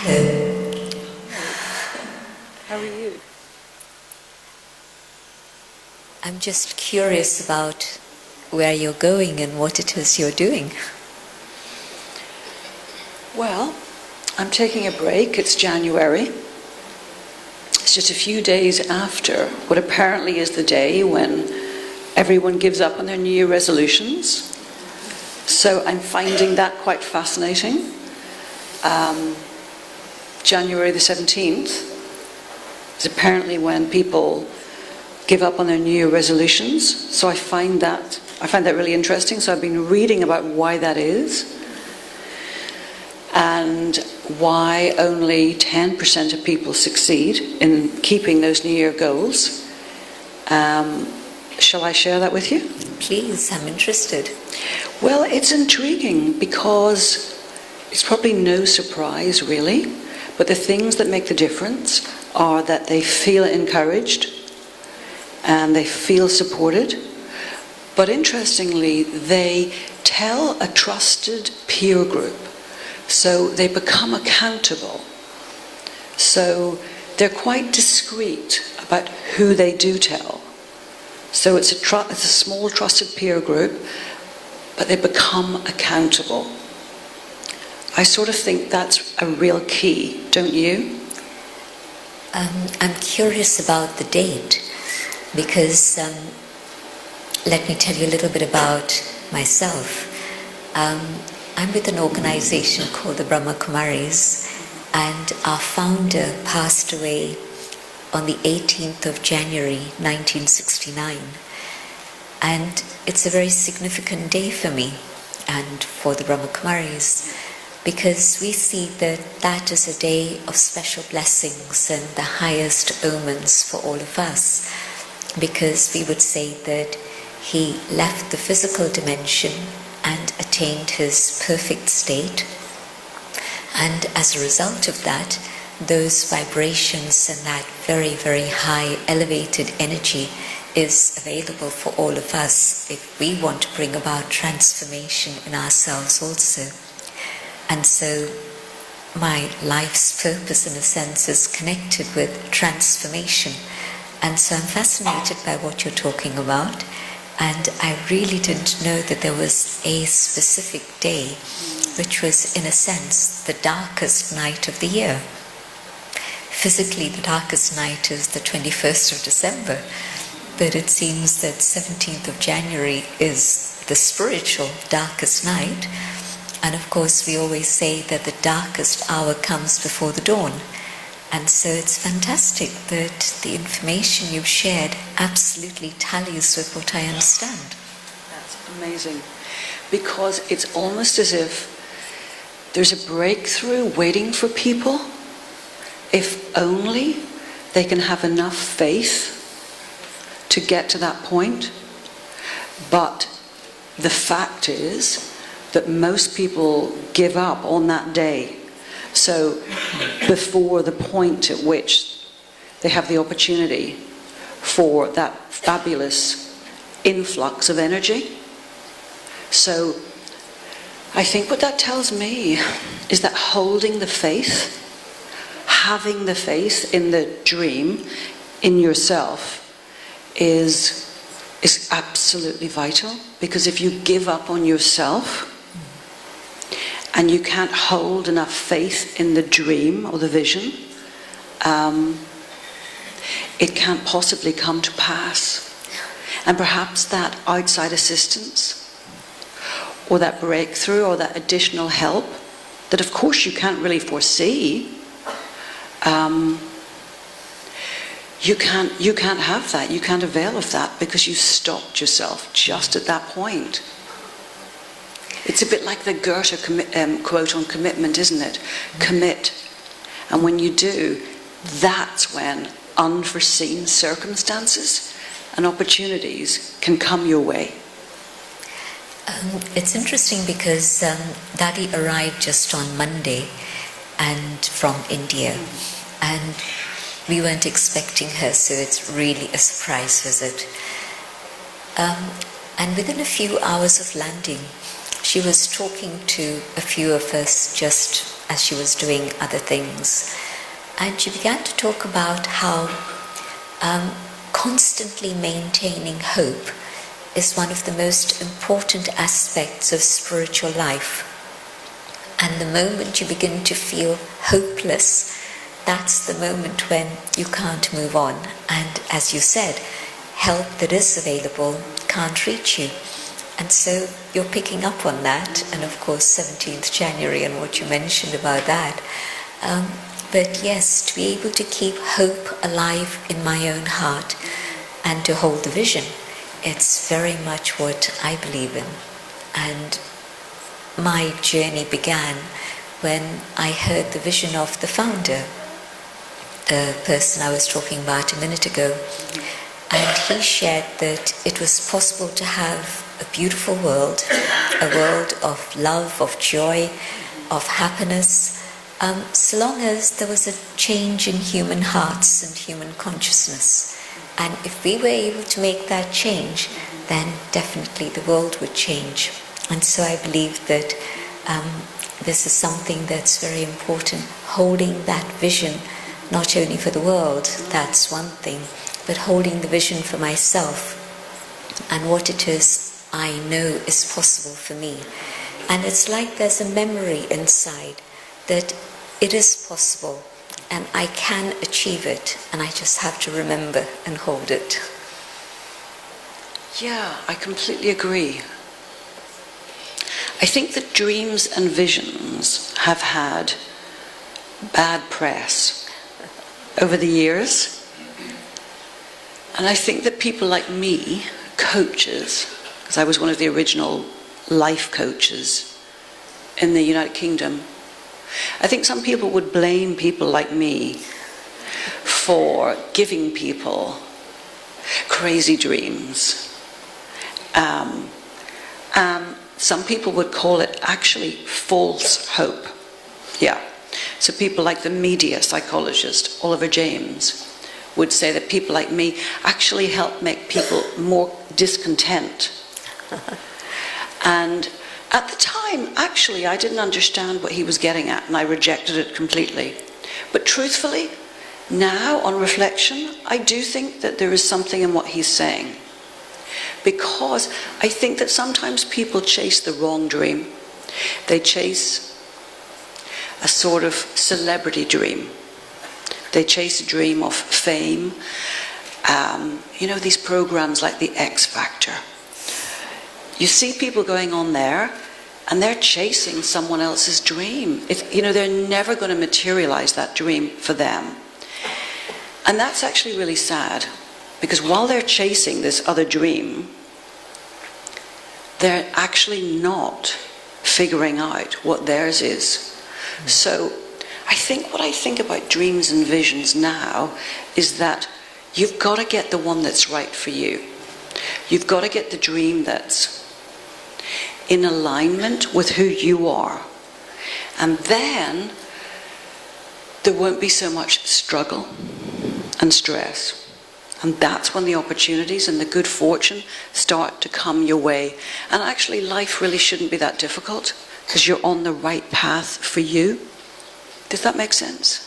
Hello. How are you? I'm just curious about where you're going and what it is you're doing. Well, I'm taking a break. It's January. It's just a few days after what apparently is the day when everyone gives up on their New Year resolutions. So I'm finding that quite fascinating. January the 17th is apparently when people give up on their New Year resolutions. So I find that really interesting. So I've been reading about why that is and why only 10% of people succeed in keeping those New Year goals. Shall I share that with you? Please, I'm interested. Well, it's intriguing because it's probably no surprise, really. But the things that make the difference are that they feel encouraged and they feel supported. But interestingly, they tell a trusted peer group. So they become accountable. So they're quite discreet about who they do tell. So it's a small trusted peer group, but they become accountable. I sort of think that's a real key, don't you? I'm curious about the date because let me tell you a little bit about myself. I'm with an organization called the Brahma Kumaris, and our founder passed away on the 18th of January 1969. And it's a very significant day for me and for the Brahma Kumaris, because we see that that is a day of special blessings and the highest omens for all of us, because we would say that he left the physical dimension and attained his perfect state, and as a result of that, those vibrations and that very, very high elevated energy is available for all of us if we want to bring about transformation in ourselves also. And so my life's purpose, in a sense, is connected with transformation. And so I'm fascinated by what you're talking about. And I really didn't know that there was a specific day which was, in a sense, the darkest night of the year. Physically, the darkest night is the 21st of December, but it seems that 17th of January is the spiritual darkest night. And of course, we always say that the darkest hour comes before the dawn. And so it's fantastic that the information you've shared absolutely tallies with what I understand. That's amazing. Because it's almost as if there's a breakthrough waiting for people, if only they can have enough faith to get to that point. But the fact is that most people give up on that day. So before the point at which they have the opportunity for that fabulous influx of energy. So I think what that tells me is that holding the faith, having the faith in the dream, in yourself, is absolutely vital. Because if you give up on yourself, and you can't hold enough faith in the dream or the vision, it can't possibly come to pass. And perhaps that outside assistance, or that breakthrough, or that additional help, that of course you can't really foresee, you can't have that, you can't avail of that, because you stopped yourself just at that point. It's a bit like the Goethe quote on commitment, isn't it? Commit. And when you do, that's when unforeseen circumstances and opportunities can come your way. It's interesting because Dadi arrived just on Monday and from India. And we weren't expecting her, so it's really a surprise visit. And within a few hours of landing, she was talking to a few of us just as she was doing other things. And she began to talk about how constantly maintaining hope is one of the most important aspects of spiritual life. And the moment you begin to feel hopeless, that's the moment when you can't move on. And as you said, help that is available can't reach you. And so you're picking up on that, and of course 17th January and what you mentioned about that. But yes, to be able to keep hope alive in my own heart and to hold the vision, it's very much what I believe in. And my journey began when I heard the vision of the founder, the person I was talking about a minute ago. And he shared that it was possible to have a beautiful world, a world of love, of joy, of happiness, so long as there was a change in human hearts and human consciousness. And if we were able to make that change, then definitely the world would change. And so I believe that this is something that's very important, holding that vision, not only for the world, that's one thing, but holding the vision for myself and what it is I know is possible for me. And it's like there's a memory inside that it is possible and I can achieve it, and I just have to remember and hold it. Yeah, I completely agree. I think that dreams and visions have had bad press over the years. And I think that people like me, coaches, because I was one of the original life coaches in the United Kingdom, I think some people would blame people like me for giving people crazy dreams. Some people would call it actually false hope. Yeah. So people like the media psychologist, Oliver James, would say that people like me actually help make people more discontent. And at the time, actually, I didn't understand what he was getting at, and I rejected it completely. But truthfully, now, on reflection, I do think that there is something in what he's saying. Because I think that sometimes people chase the wrong dream. They chase a sort of celebrity dream. They chase a dream of fame. These programs like the X Factor. You see people going on there and they're chasing someone else's dream. They're never going to materialize that dream for them. And that's actually really sad, because while they're chasing this other dream, they're actually not figuring out what theirs is. So I think what I think about dreams and visions now is that you've got to get the one that's right for you. You've got to get the dream that's in alignment with who you are. And then there won't be so much struggle and stress. And that's when the opportunities and the good fortune start to come your way. And actually life really shouldn't be that difficult, because you're on the right path for you. Does that make sense?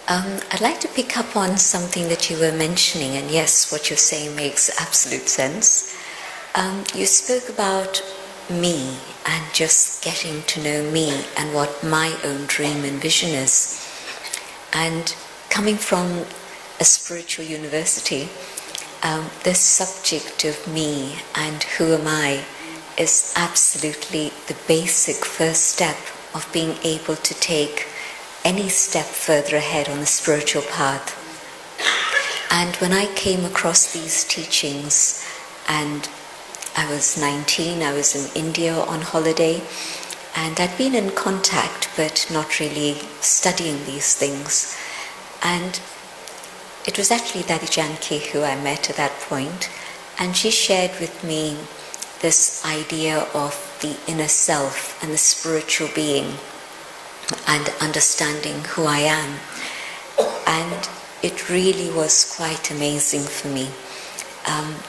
I'd like to pick up on something that you were mentioning, and yes, what you're saying makes absolute sense. You spoke about me and just getting to know me and what my own dream and vision is. And coming from a spiritual university, this subject of me and who am I is absolutely the basic first step of being able to take any step further ahead on the spiritual path. And when I came across these teachings, and I was 19, I was in India on holiday, and I'd been in contact but not really studying these things. And it was actually Dadi Janki who I met at that point, and she shared with me this idea of the inner self and the spiritual being and understanding who I am. And it really was quite amazing for me.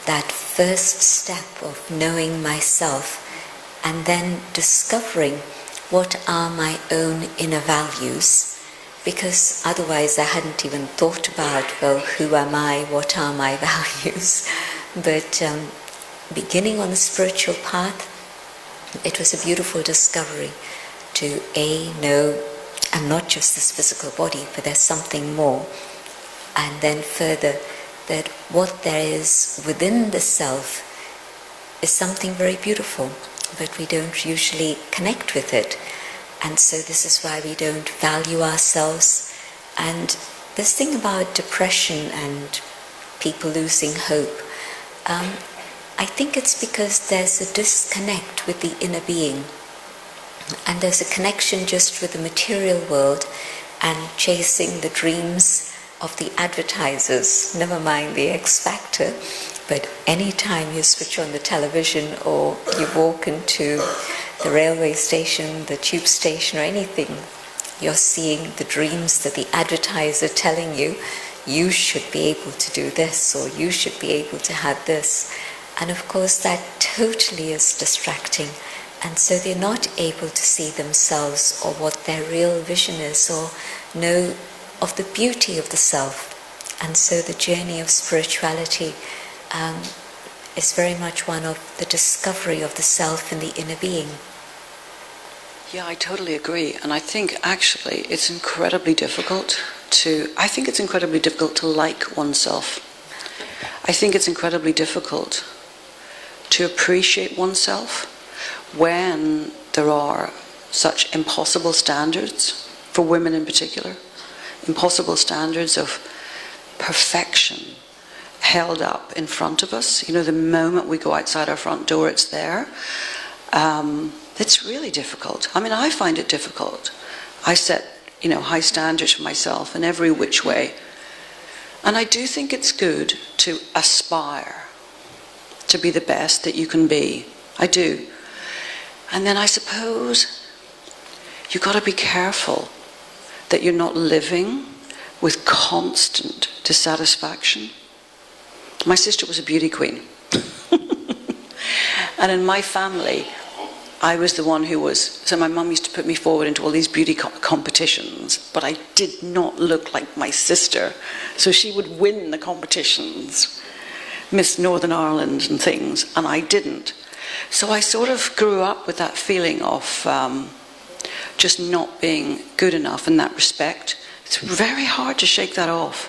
That first step of knowing myself and then discovering what are my own inner values, because otherwise I hadn't even thought about, well, who am I, what are my values. But beginning on the spiritual path, it was a beautiful discovery to know I'm not just this physical body, but there's something more. And then further, that what there is within the self is something very beautiful, but we don't usually connect with it. And so this is why we don't value ourselves. And this thing about depression and people losing hope, I think it's because there's a disconnect with the inner being. And there's a connection just with the material world and chasing the dreams of the advertisers, never mind the X Factor. But any time you switch on the television or you walk into the railway station, the tube station or anything, you're seeing the dreams that the advertiser telling you, you should be able to do this or you should be able to have this. And of course that totally is distracting. And so they're not able to see themselves or what their real vision is or know of the beauty of the self. And so the journey of spirituality is very much one of the discovery of the self and the inner being. Yeah, I totally agree. And I think actually it's incredibly difficult to like oneself. I think it's incredibly difficult to appreciate oneself when there are such impossible standards, for women in particular, impossible standards of perfection held up in front of us. You know, the moment we go outside our front door, it's there. It's really difficult. I mean, I find it difficult. I set, high standards for myself in every which way. And I do think it's good to aspire to be the best that you can be. I do. And then I suppose you've got to be careful that you're not living with constant dissatisfaction. My sister was a beauty queen. And in my family, I was the one so my mum used to put me forward into all these beauty competitions, but I did not look like my sister. So she would win the competitions, Miss Northern Ireland and things, and I didn't. So I sort of grew up with that feeling of just not being good enough in that respect. It's very hard to shake that off,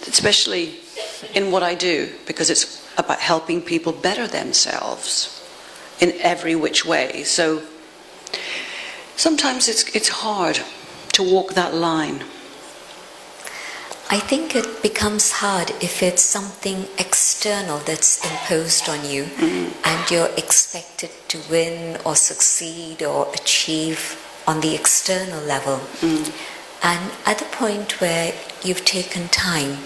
especially in what I do, because it's about helping people better themselves in every which way. So sometimes it's hard to walk that line. I think it becomes hard if it's something external that's imposed on you, and you're expected to win or succeed or achieve on the external level. And at the point where you've taken time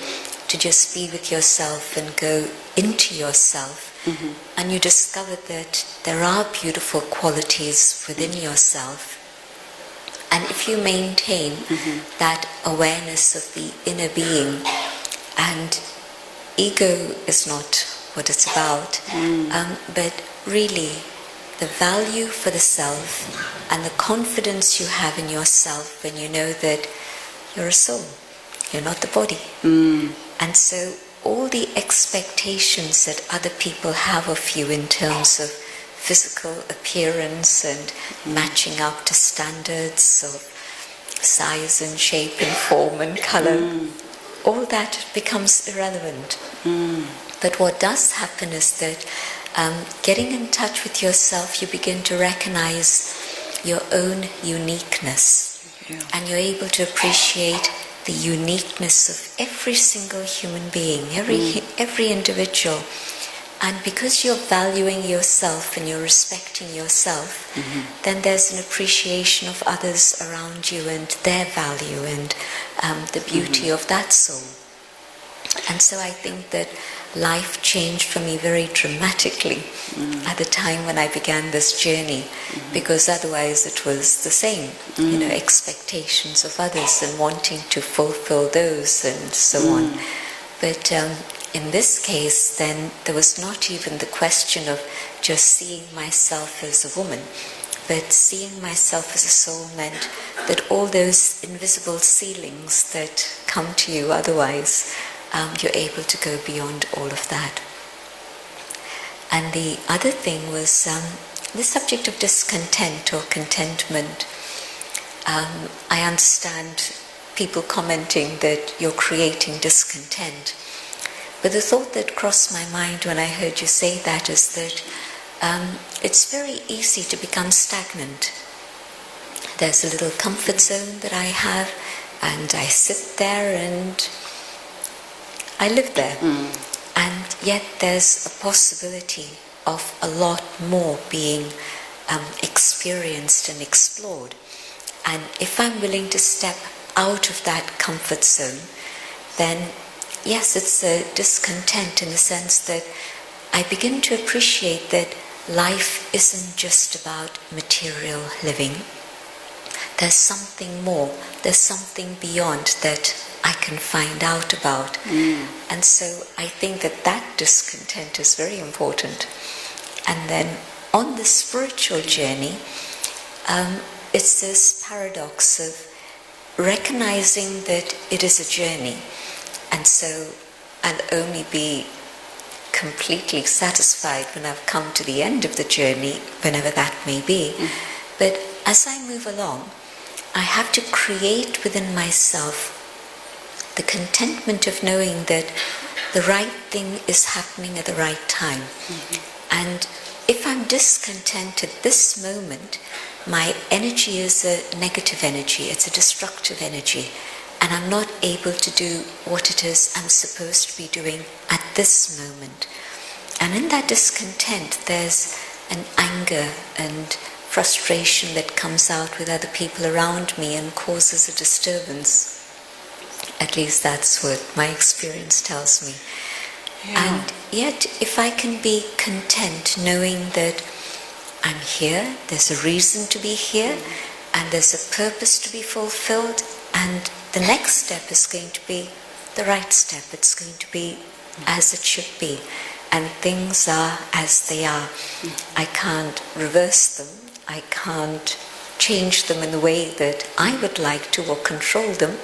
to just be with yourself and go into yourself, and you discover that there are beautiful qualities within yourself, and if you maintain that awareness of the inner being, and ego is not what it's about, but really the value for the self and the confidence you have in yourself when you know that you're a soul, you're not the body. And so all the expectations that other people have of you in terms of physical appearance and matching up to standards of size and shape and form and color, all that becomes irrelevant. But what does happen is that getting in touch with yourself, you begin to recognize your own uniqueness, and you're able to appreciate the uniqueness of every single human being, every individual. And because you're valuing yourself and you're respecting yourself, then there's an appreciation of others around you and their value and the beauty of that soul. And so I think that life changed for me very dramatically at the time when I began this journey, because otherwise it was the same, expectations of others and wanting to fulfill those and so on. But in this case, then, there was not even the question of just seeing myself as a woman. but seeing myself as a soul meant that all those invisible ceilings that come to you otherwise, you're able to go beyond all of that. And the other thing was the subject of discontent or contentment. I understand people commenting that you're creating discontent. But the thought that crossed my mind when I heard you say that is that it's very easy to become stagnant. There's a little comfort zone that I have, and I sit there and I live there. And yet there's a possibility of a lot more being experienced and explored. And if I'm willing to step out of that comfort zone, then yes, it's a discontent in the sense that I begin to appreciate that life isn't just about material living. There's something more, there's something beyond that I can find out about. And so I think that that discontent is very important. And then on the spiritual journey, it's this paradox of recognizing that it is a journey. And so I'll only be completely satisfied when I've come to the end of the journey, whenever that may be. But as I move along, I have to create within myself the contentment of knowing that the right thing is happening at the right time. And if I'm discontent at this moment, my energy is a negative energy, it's a destructive energy. And I'm not able to do what it is I'm supposed to be doing at this moment. And in that discontent, there's an anger and frustration that comes out with other people around me and causes a disturbance. At least that's what my experience tells me. And yet, if I can be content knowing that I'm here, there's a reason to be here, and there's a purpose to be fulfilled, and the next step is going to be the right step. It's going to be as it should be. And things are as they are. I can't reverse them. I can't change them in the way that I would like to or control them.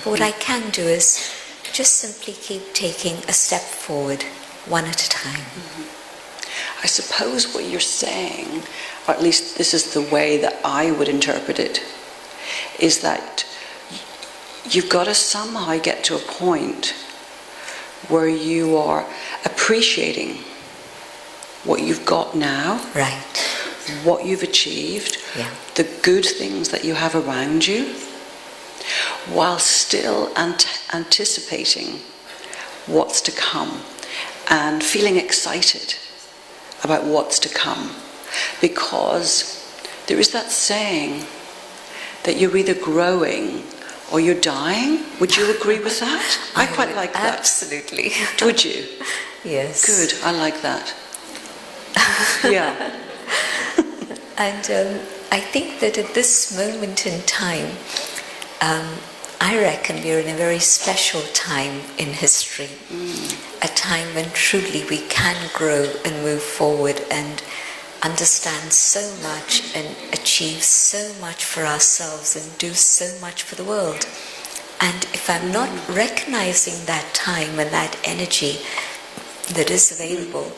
But what I can do is just simply keep taking a step forward, one at a time. I suppose what you're saying, or at least this is the way that I would interpret it, is that you've got to somehow get to a point where you are appreciating what you've got now, Right. what you've achieved, the good things that you have around you, while still anticipating what's to come and feeling excited about what's to come. Because there is that saying that you're either growing or you're dying. Would you agree with that? I quite like that. Absolutely. Would you? Yes. Good, I like that. Yeah. And I think that at this moment in time, I reckon we're in a very special time in history. A time when truly we can grow and move forward and understand so much and achieve so much for ourselves and do so much for the world. And if I'm not recognizing that time and that energy that is available,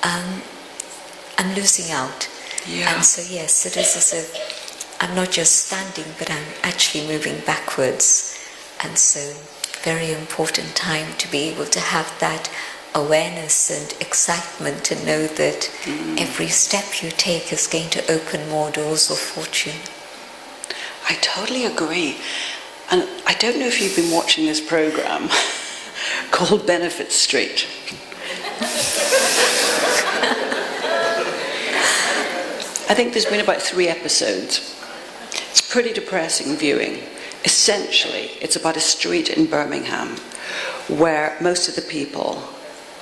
I'm losing out. And so yes, it is as if I'm not just standing, but I'm actually moving backwards. And so very important time to be able to have that awareness and excitement and know that every step you take is going to open more doors of fortune. I totally agree. And I don't know if you've been watching this program called Benefit Street. I think there's been about 3 episodes. It's pretty depressing viewing. Essentially, it's about a street in Birmingham where most of the people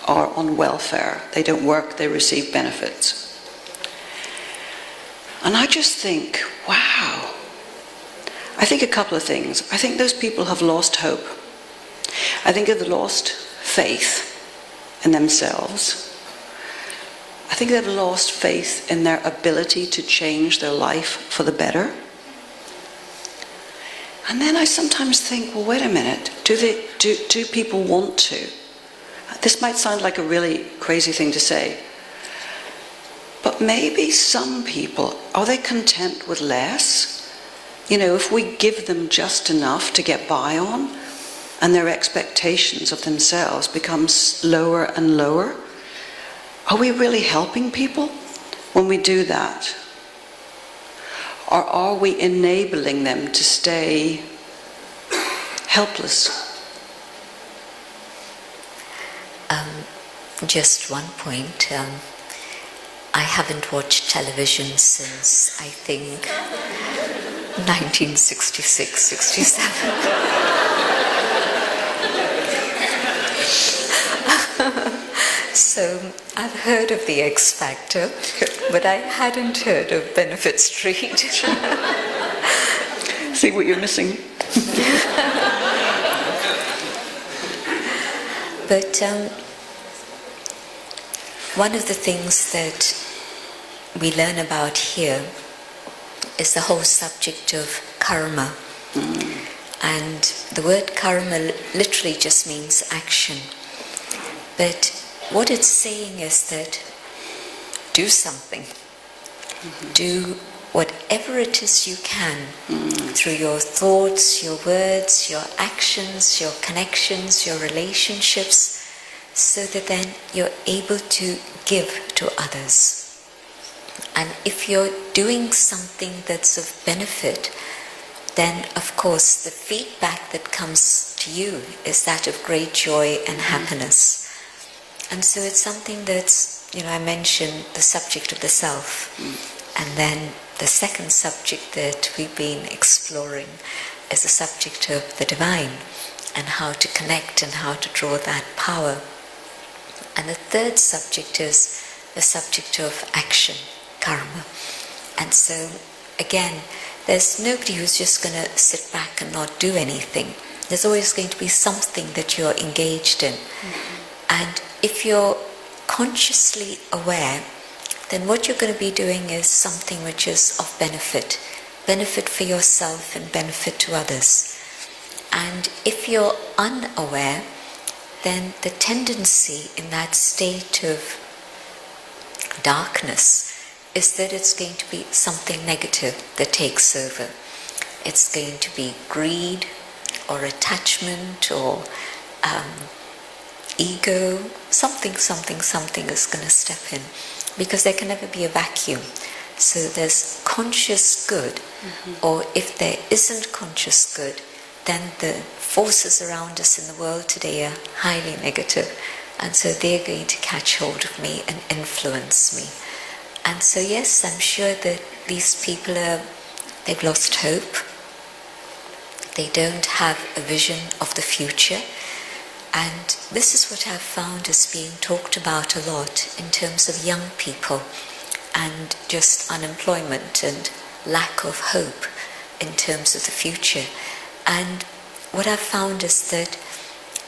are on welfare. They don't work, they receive benefits. And I just think, wow. I think a couple of things. I think those people have lost hope. I think they've lost faith in themselves. I I think they've lost faith in their ability to change their life for the better. And then I sometimes think, well, wait a minute, do people want to? This might sound like a really crazy thing to say, but maybe some people, are they content with less? You know, if we give them just enough to get by on, and their expectations of themselves becomes lower and lower, are we really helping people when we do that? Or are we enabling them to stay helpless? Just one point. I haven't watched television since, I think, 1966, 67. So I've heard of the X Factor, but I hadn't heard of Benefit Street. See what you're missing. But one of the things that we learn about here is the whole subject of karma. And the word karma literally just means action. But what it's saying is that do something. Do whatever it is you can through your thoughts, your words, your actions, your connections, your relationships, so that then you're able to give to others. And if you're doing something that's of benefit, then of course the feedback that comes to you is that of great joy and happiness. And so it's something that's, I mentioned the subject of the self, and then the second subject that we've been exploring is the subject of the divine and how to connect and how to draw that power. And the third subject is the subject of action, karma. And so, again, there's nobody who's just going to sit back and not do anything. There's always going to be something that you're engaged in. And if you're consciously aware, then what you're going to be doing is something which is of benefit. Benefit for yourself and benefit to others. And if you're unaware, then the tendency in that state of darkness is that it's going to be something negative that takes over. It's going to be greed or attachment or ego, something is going to step in, because there can never be a vacuum. So there's conscious good, or if there isn't conscious good, then the forces around us in the world today are highly negative, and so they're going to catch hold of me and influence me. And so yes, I'm sure that these people they've lost hope. They don't have a vision of the future. And this is what I've found is being talked about a lot in terms of young people and just unemployment and lack of hope in terms of the future. And what I've found is that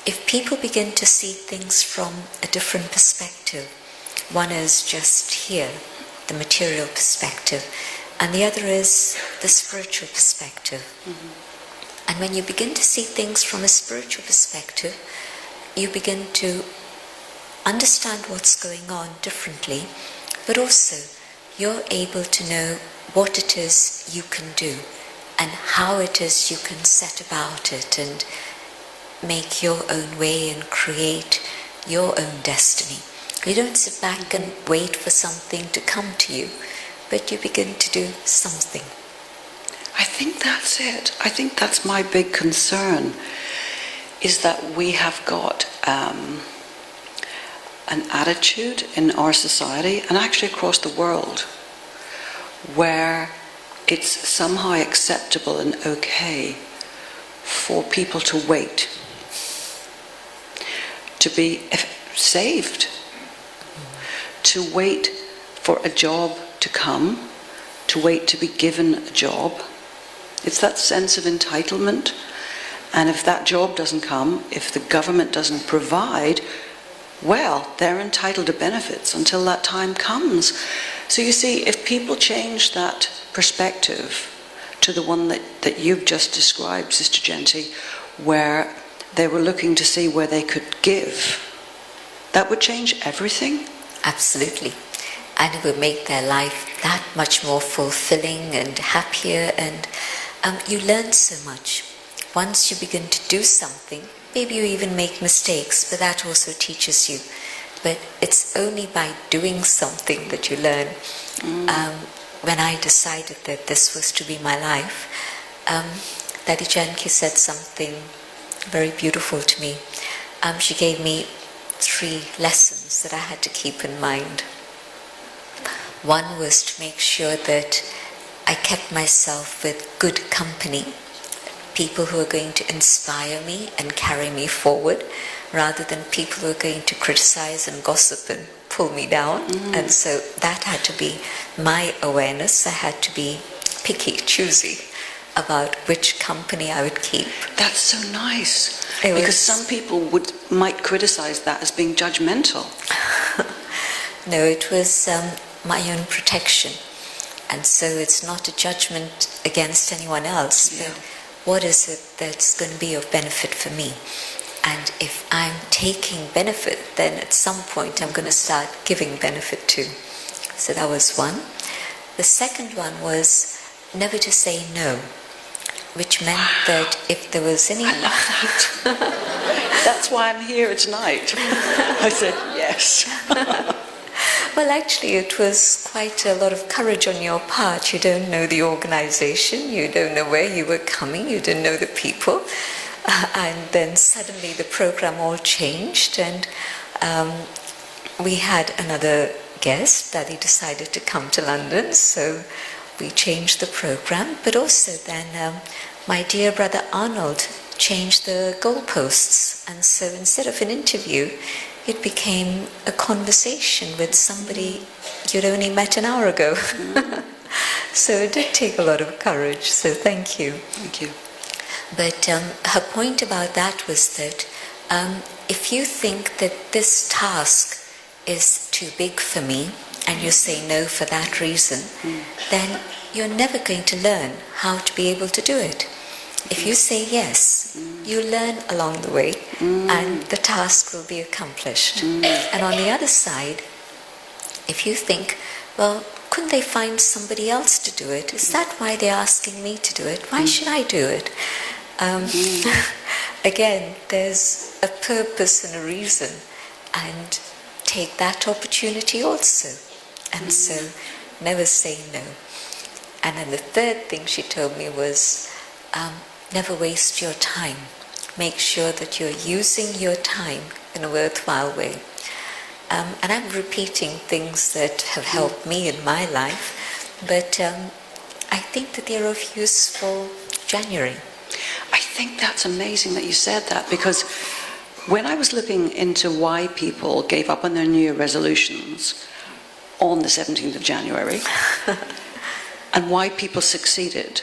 if people begin to see things from a different perspective, one is just here, the material perspective, and the other is the spiritual perspective. And when you begin to see things from a spiritual perspective, you begin to understand what's going on differently, but also you're able to know what it is you can do and how it is you can set about it and make your own way and create your own destiny. You don't sit back and wait for something to come to you, but you begin to do something. I think that's it. I think that's my big concern, is that we have got an attitude in our society, and actually across the world, where it's somehow acceptable and okay for people to wait, to be saved, to wait for a job to come, to wait to be given a job. It's that sense of entitlement. And if that job doesn't come, if the government doesn't provide, well, they're entitled to benefits until that time comes. So you see, if people change that perspective to the one that you've just described, Sister Jayanti, where they were looking to see where they could give, that would change everything. Absolutely. And it would make their life that much more fulfilling and happier, and you learn so much. Once you begin to do something, maybe you even make mistakes, but that also teaches you. But it's only by doing something that you learn. When I decided that this was to be my life, Daddy Janki said something very beautiful to me. She gave me 3 lessons that I had to keep in mind. One was to make sure that I kept myself with good company, people who are going to inspire me and carry me forward, rather than people who are going to criticize and gossip and pull me down. And so that had to be my awareness. I had to be picky, choosy about which company I would keep. That's so nice. Because some people might criticize that as being judgmental. No, it was my own protection. And so it's not a judgment against anyone else, but what is it that's going to be of benefit for me? And if I'm taking benefit, then at some point I'm going to start giving benefit too. So that was one. The second one was never to say no, which meant that if there was any... I love that. That's why I'm here tonight. I said yes. Well, actually, it was quite a lot of courage on your part. You don't know the organization, you don't know where you were coming, you didn't know the people. And then suddenly the program all changed, and we had another guest that he decided to come to London, so we changed the program. But also then my dear brother Arnold changed the goalposts, and so instead of an interview, it became a conversation with somebody you'd only met an hour ago. So it did take a lot of courage, so thank you. Thank you. But her point about that was that if you think that this task is too big for me, and you say no for that reason, then you're never going to learn how to be able to do it. If you say yes, you learn along the way, and the task will be accomplished. And on the other side, if you think, well, couldn't they find somebody else to do it? Is that why they're asking me to do it? Why should I do it? Again, there's a purpose and a reason, and take that opportunity also. And so, never say no. And then the third thing she told me was, never waste your time. Make sure that you're using your time in a worthwhile way. And I'm repeating things that have helped me in my life, but I think that they're of use for January. I think that's amazing that you said that, because when I was looking into why people gave up on their New Year resolutions on the 17th of January and why people succeeded,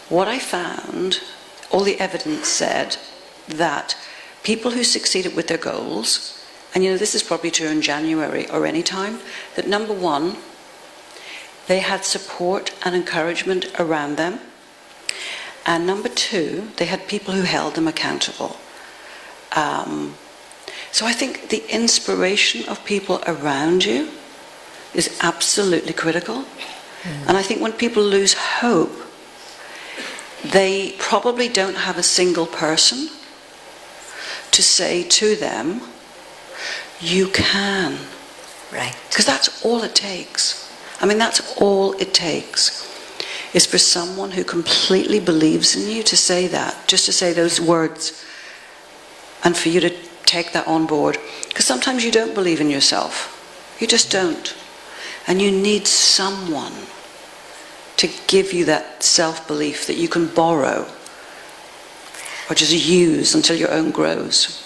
what I found, all the evidence said that people who succeeded with their goals, and this is probably true in January or any time, that number one, they had support and encouragement around them, and number two, they had people who held them accountable. So I think the inspiration of people around you is absolutely critical. And I think when people lose hope, they probably don't have a single person to say to them, you can. Right. Because that's all it takes. I mean, that's all it takes, is for someone who completely believes in you to say that, just to say those words, and for you to take that on board. Because sometimes you don't believe in yourself. You just don't. And you need someone to give you that self-belief that you can borrow or just use until your own grows.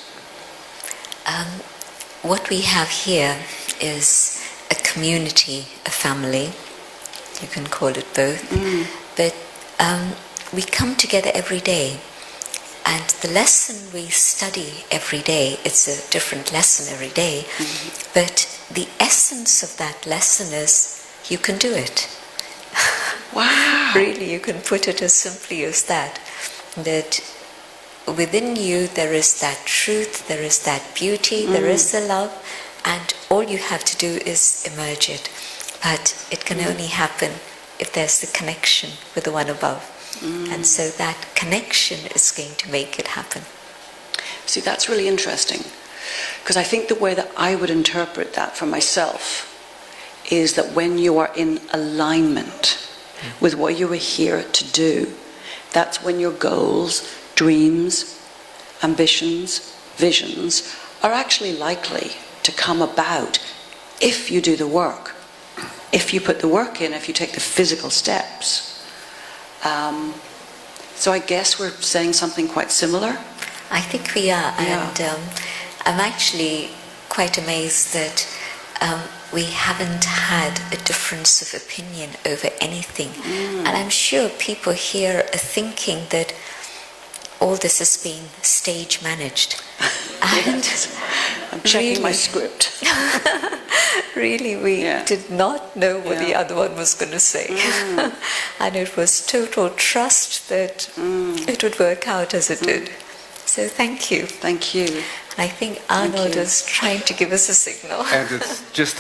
What we have here is a community, a family. You can call it both. But we come together every day. And the lesson we study every day, it's a different lesson every day, but the essence of that lesson is you can do it. Wow. Really, you can put it as simply as that. That within you there is that truth, there is that beauty, there is the love, and all you have to do is emerge it. But it can only happen if there's the connection with the one above. And so that connection is going to make it happen. See, that's really interesting. Because I think the way that I would interpret that for myself is that when you are in alignment with what you are here to do, that's when your goals, dreams, ambitions, visions are actually likely to come about if you do the work. If you put the work in, if you take the physical steps. So I guess we're saying something quite similar. I think we are, and I'm actually quite amazed that we haven't had a difference of opinion over anything. And I'm sure people here are thinking that all this has been stage managed. And I'm checking really, my script. really, we did not know what the other one was going to say. And it was total trust that it would work out as it did. So thank you. Thank you. I think Arnold is trying to give us a signal. And it's just